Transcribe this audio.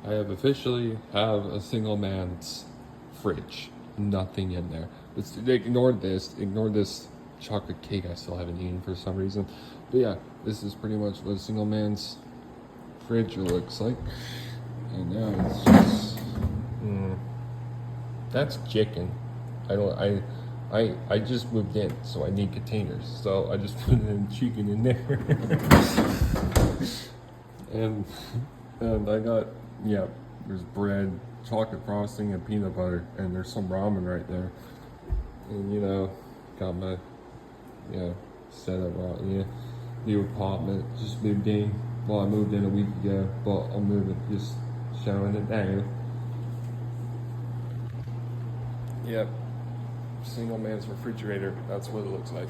I have officially have a single man's fridge. Nothing in there. Ignore this chocolate cake I still haven't eaten for some reason. But yeah, this is pretty much what a single man's fridge looks like. And now it's just that's chicken. I just moved in, so I need containers. So I just put in chicken in there. and I got, yeah, there's bread, chocolate frosting, and peanut butter, and there's some ramen right there. And got my, set up right, new apartment, just moved in. Well, I moved in a week ago, but I'm moving, just showing it now. Yep, single man's refrigerator, that's what it looks like.